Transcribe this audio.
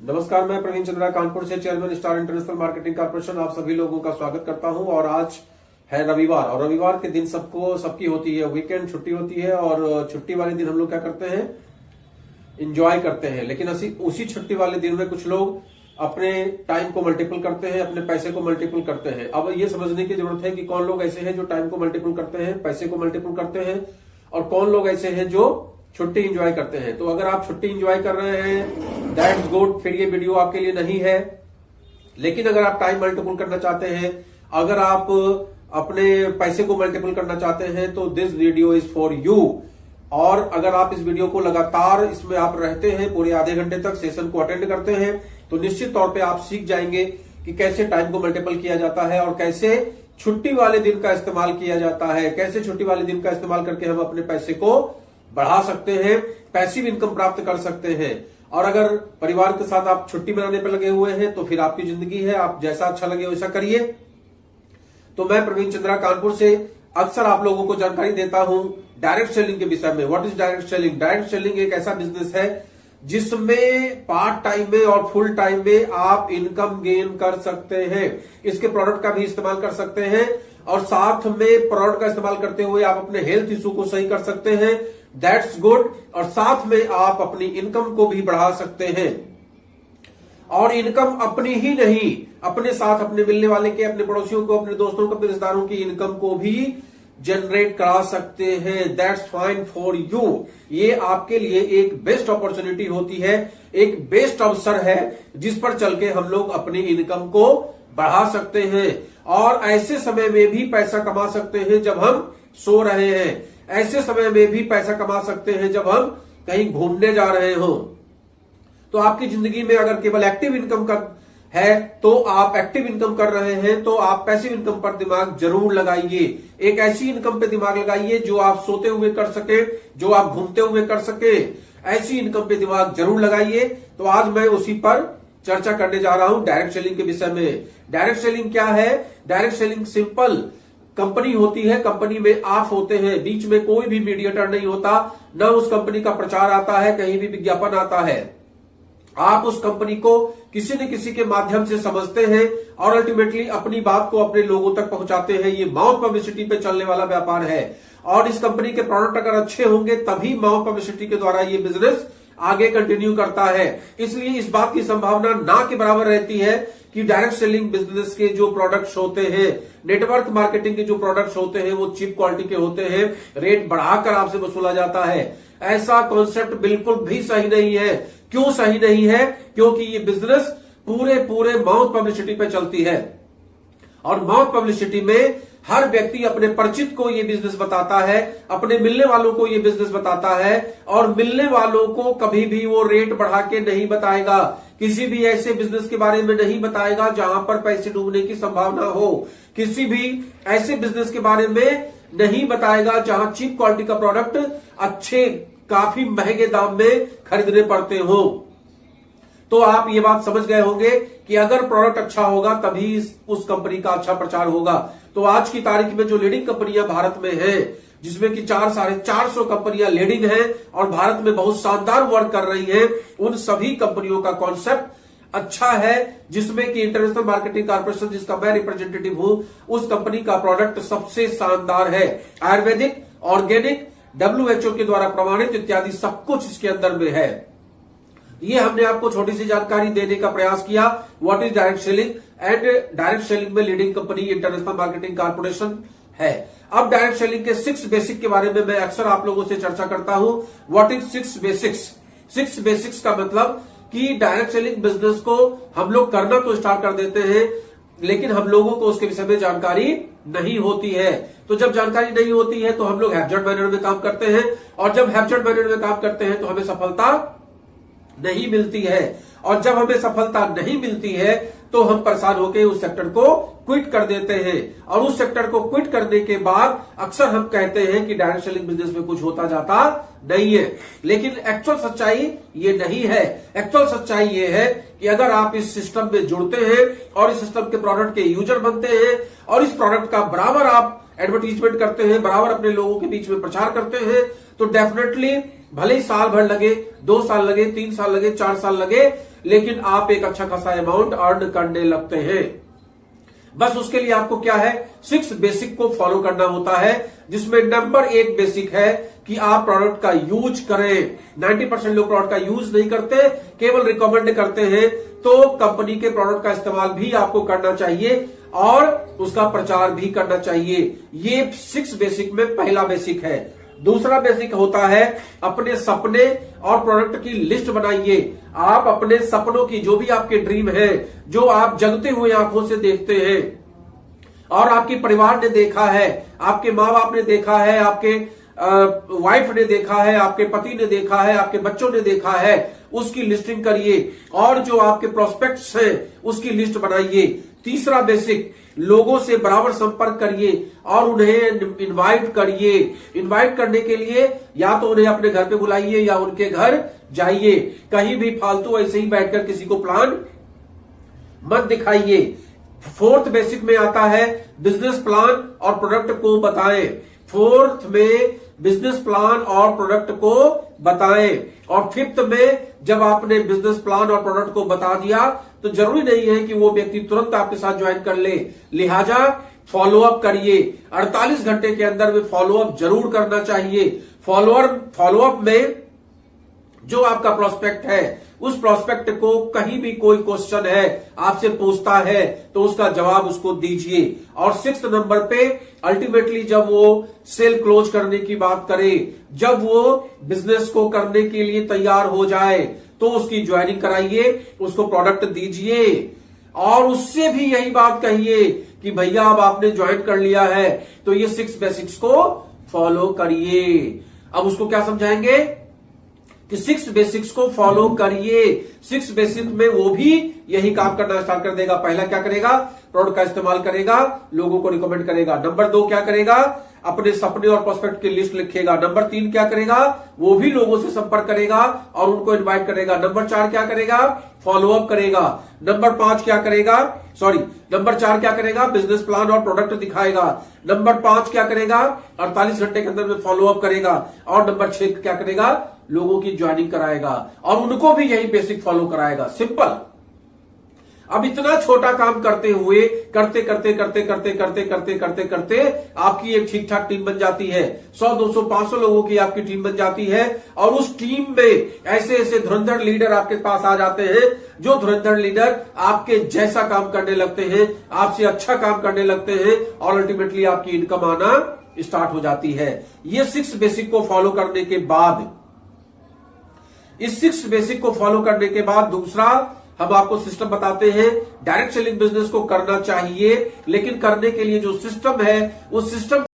नमस्कार, मैं प्रवीण चंद्रा कानपुर से chairman star international marketing corporation आप सभी लोगों का स्वागत करता हूं। और आज है रविवार और रविवार के दिन सबकी होती है वीकेंड छुट्टी होती है। और छुट्टी वाले दिन हम लोग क्या करते हैं, एंजॉय करते हैं। लेकिन उसी छुट्टी वाले दिन में कुछ लोग अपने टाइम को मल्टीपल करते हैं, अपने पैसे को मल्टीपल करते हैं। अब ये समझने की जरूरत है कि कौन लोग ऐसे हैं जो टाइम को मल्टीपल करते हैं, पैसे को मल्टीपल करते हैं, और कौन लोग ऐसे हैं जो छुट्टी एंजॉय करते हैं। तो अगर आप छुट्टी एंजॉय कर रहे हैं दैट्स गुड, फिर ये वीडियो आपके लिए नहीं है। लेकिन अगर आप टाइम मल्टीपल करना चाहते हैं, अगर आप अपने पैसे को मल्टीपल करना चाहते हैं, तो this video is for you. और अगर आप इस वीडियो को लगातार इसमें आप रहते हैं, पूरे आधे घंटे तक सेशन को अटेंड करते हैं, तो निश्चित तौर पे आप सीख जाएंगे कि कैसे टाइम को मल्टीपल किया जाता है और कैसे छुट्टी वाले दिन का इस्तेमाल किया जाता है, कैसे छुट्टी वाले दिन का इस्तेमाल करके हम अपने पैसे को बढ़ा सकते हैं, पैसिव इनकम प्राप्त कर सकते हैं। और अगर परिवार के साथ आप छुट्टी मनाने पर लगे हुए हैं तो फिर आपकी जिंदगी है, आप जैसा अच्छा लगे वैसा करिए। तो मैं प्रवीण चंद्रा कानपुर से अक्सर आप लोगों को जानकारी देता हूं डायरेक्ट सेलिंग के विषय में। What is direct selling? Direct selling एक ऐसा बिजनेस है जिसमें पार्ट टाइम में और फुल टाइम में आप इनकम गेन कर सकते हैं। इसके प्रोडक्ट का भी इस्तेमाल कर सकते हैं और साथ में प्रोडक्ट का इस्तेमाल करते हुए आप अपने हेल्थ इशू को सही कर सकते हैं, दैट्स गुड। और साथ में आप अपनी इनकम को भी बढ़ा सकते हैं। और इनकम अपनी ही नहीं, अपने साथ अपने मिलने वाले के, अपने पड़ोसियों को, अपने दोस्तों को, अपने रिश्तेदारों की इनकम को भी जनरेट करा सकते हैं। That's fine for you. ये आपके लिए एक बेस्ट अपॉर्चुनिटी होती है, एक बेस्ट अवसर है जिस पर चल के हम लोग अपनी इनकम को बढ़ा सकते हैं। और ऐसे समय में भी पैसा कमा सकते हैं जब हम सो रहे हैं, ऐसे समय में भी पैसा कमा सकते हैं जब हम कहीं घूमने जा रहे हो। तो आपकी जिंदगी में अगर केवल एक्टिव इनकम का है तो आप एक्टिव इनकम कर रहे हैं तो आप पैसिव इनकम पर दिमाग जरूर लगाइए। एक ऐसी इनकम पे दिमाग लगाइए जो आप सोते हुए कर सके, जो आप घूमते हुए कर सके, ऐसी इनकम पे दिमाग जरूर लगाइए। तो आज मैं उसी पर चर्चा करने जा रहा हूं डायरेक्ट सेलिंग के विषय में। डायरेक्ट सेलिंग क्या है? डायरेक्ट सेलिंग सिंपल कंपनी होती है, कंपनी में आप होते हैं, बीच में कोई भी मीडिएटर नहीं होता, न उस कंपनी का प्रचार आता है, कहीं भी विज्ञापन आता है। आप उस कंपनी को किसी न किसी के माध्यम से समझते हैं और अल्टीमेटली अपनी बात को अपने लोगों तक पहुंचाते हैं। ये माउथ पब्लिसिटी पे चलने वाला व्यापार है और इस कंपनी के प्रोडक्ट अगर अच्छे होंगे तभी माउथ पब्लिसिटी के द्वारा ये बिजनेस आगे कंटिन्यू करता है। इसलिए इस बात की संभावना ना के बराबर रहती है कि डायरेक्ट सेलिंग बिजनेस के जो प्रोडक्ट्स होते हैं, नेटवर्क मार्केटिंग के जो प्रोडक्ट्स होते हैं, वो चीप क्वालिटी के होते हैं, रेट बढ़ाकर आपसे वसूला जाता है। ऐसा कॉन्सेप्ट बिल्कुल भी सही नहीं है। क्यों सही नहीं है? क्योंकि ये बिजनेस पूरे माउथ पब्लिसिटी पे चलती है और माउथ पब्लिसिटी में हर व्यक्ति अपने परिचित को ये बिजनेस बताता है, अपने मिलने वालों को ये बिजनेस बताता है और मिलने वालों को कभी भी वो रेट बढ़ा के नहीं बताएगा, किसी भी ऐसे बिजनेस के बारे में नहीं बताएगा जहां पर पैसे डूबने की संभावना हो, किसी भी ऐसे बिजनेस के बारे में नहीं बताएगा जहां चीप क्वालिटी का प्रोडक्ट अच्छे काफी महंगे दाम में खरीदने पड़ते हो। तो आप ये बात समझ गए होंगे कि अगर प्रोडक्ट अच्छा होगा तभी उस कंपनी का अच्छा प्रचार होगा। तो आज की तारीख में जो लीडिंग कंपनियां भारत में हैं, जिसमें कि 400-450 कंपनियां लीडिंग हैं और भारत में बहुत शानदार वर्क कर रही हैं, उन सभी कंपनियों का कॉन्सेप्ट अच्छा है, जिसमें कि इंटरनेशनल मार्केटिंग कॉर्पोरेशन, जिसका मैं रिप्रेजेंटेटिव हूं, उस कंपनी का प्रोडक्ट सबसे शानदार है। आयुर्वेदिक, ऑर्गेनिक, WHO के द्वारा प्रमाणित इत्यादि सब कुछ इसके अंदर में है। ये हमने आपको छोटी सी जानकारी देने का प्रयास किया। What is direct selling? And direct selling में leading company international marketing corporation है। अब डायरेक्ट सेलिंग के 6 बेसिक के बारे में मैं अक्सर आप लोगों से चर्चा करता हूं। What is 6 basics? 6 बेसिक्स का मतलब कि डायरेक्ट सेलिंग बिजनेस को हम लोग करना तो स्टार्ट कर देते हैं, लेकिन हम लोगों को उसके विषय में जानकारी नहीं होती है। तो जब जानकारी नहीं होती है तो हम लोग हैप्चर्ड मैनर में काम करते हैं और जब हैप्चर्ड मैनर में काम करते हैं तो हमें सफलता नहीं मिलती है। और जब हमें सफलता नहीं मिलती है तो हम परेशान होकर उस सेक्टर को क्विट कर देते हैं और उस सेक्टर को क्विट करने के बाद अक्सर हम कहते हैं कि डायरेक्ट सेलिंग बिजनेस में कुछ होता जाता नहीं है। लेकिन एक्चुअल सच्चाई ये नहीं है। एक्चुअल सच्चाई ये है कि अगर आप इस सिस्टम में जुड़ते हैं और इस सिस्टम के प्रोडक्ट के यूजर बनते हैं और इस प्रोडक्ट का बराबर आप एडवर्टीजमेंट करते हैं, बराबर अपने लोगों के बीच में प्रचार करते हैं, तो डेफिनेटली भले ही साल भर लगे, 2 साल लगे, 3 साल लगे, 4 साल लगे, लेकिन आप एक अच्छा खासा अमाउंट अर्न करने लगते हैं। बस उसके लिए आपको क्या है, 6 बेसिक को फॉलो करना होता है, जिसमें नंबर 1 बेसिक है कि आप प्रोडक्ट का यूज करें। 90% लोग प्रोडक्ट का यूज नहीं करते, केवल रिकमेंड करते हैं। तो कंपनी के प्रोडक्ट का इस्तेमाल भी आपको करना चाहिए और उसका प्रचार भी करना चाहिए। ये 6 बेसिक में पहला बेसिक है। दूसरा बेसिक होता है अपने सपने और प्रोडक्ट की लिस्ट बनाइए। आप अपने सपनों की, जो भी आपके ड्रीम है, जो आप जगते हुए आंखों से देखते हैं और आपके परिवार ने देखा है, आपके माँ बाप ने देखा है, आपके वाइफ ने देखा है, आपके पति ने देखा है, आपके बच्चों ने देखा है, उसकी लिस्टिंग करिए और जो आपके प्रोस्पेक्ट्स हैं उसकी लिस्ट बनाइए। तीसरा बेसिक, लोगों से बराबर संपर्क करिए और उन्हें इनवाइट करिए। इनवाइट करने के लिए या तो उन्हें अपने घर पे बुलाइए या उनके घर जाइए। कहीं भी फालतू ऐसे ही बैठकर किसी को प्लान मत दिखाइए। 4th बेसिक में आता है बिजनेस प्लान और प्रोडक्ट को बताएं। 4th में बिजनेस प्लान और प्रोडक्ट को बताएं। और 5th में जब आपने बिजनेस प्लान और प्रोडक्ट को बता दिया तो जरूरी नहीं है कि वो व्यक्ति तुरंत आपके साथ ज्वाइन कर ले, लिहाजा फॉलोअप करिए। 48 घंटे के अंदर में फॉलोअप जरूर करना चाहिए। फॉलोअप में जो आपका प्रोस्पेक्ट है, उस प्रोस्पेक्ट को कहीं भी कोई क्वेश्चन है, आपसे पूछता है, तो उसका जवाब उसको दीजिए। और 6th नंबर पे अल्टीमेटली जब वो सेल क्लोज करने की बात करे, जब वो बिजनेस को करने के लिए तैयार हो जाए, तो उसकी ज्वाइनिंग कराइए, उसको प्रोडक्ट दीजिए और उससे भी यही बात कहिए कि भैया अब आपने ज्वाइन कर लिया है तो ये 6 बेसिक्स को फॉलो करिए। अब उसको क्या समझाएंगे कि 6 बेसिक्स को फॉलो करिए। 6 बेसिक में वो भी यही काम करना स्टार्ट कर देगा। पहला क्या करेगा, प्रोडक्ट का इस्तेमाल करेगा, लोगों को रिकमेंड करेगा। नंबर 2 क्या करेगा, अपने सपने और प्रोस्पेक्ट की लिस्ट लिखेगा। नंबर 3 क्या करेगा, वो भी लोगों से संपर्क करेगा और उनको इनवाइट करेगा। नंबर 4 क्या करेगा, फॉलोअप करेगा। नंबर 4 क्या करेगा, बिजनेस प्लान और प्रोडक्ट दिखाएगा। नंबर 5 क्या करेगा, 48 घंटे के अंदर में फॉलोअप करेगा। और नंबर 6 क्या करेगा, लोगों की ज्वाइनिंग कराएगा और उनको भी यही बेसिक फॉलो कराएगा। सिंपल। अब इतना छोटा काम करते हुए करते आपकी एक ठीक ठाक टीम बन जाती है। 100, 200, 500 लोगों की आपकी टीम बन जाती है और उस टीम में ऐसे ऐसे धुरंधर लीडर आपके पास आ जाते हैं, जो धुरंधर लीडर आपके जैसा काम करने लगते हैं, आपसे अच्छा काम करने लगते हैं और अल्टीमेटली आपकी इनकम आना स्टार्ट हो जाती है। ये 6 बेसिक को फॉलो करने के बाद, इस 6 बेसिक को फॉलो करने के बाद दूसरा हम आपको सिस्टम बताते हैं। डायरेक्ट सेलिंग बिजनेस को करना चाहिए, लेकिन करने के लिए जो सिस्टम है, उस सिस्टम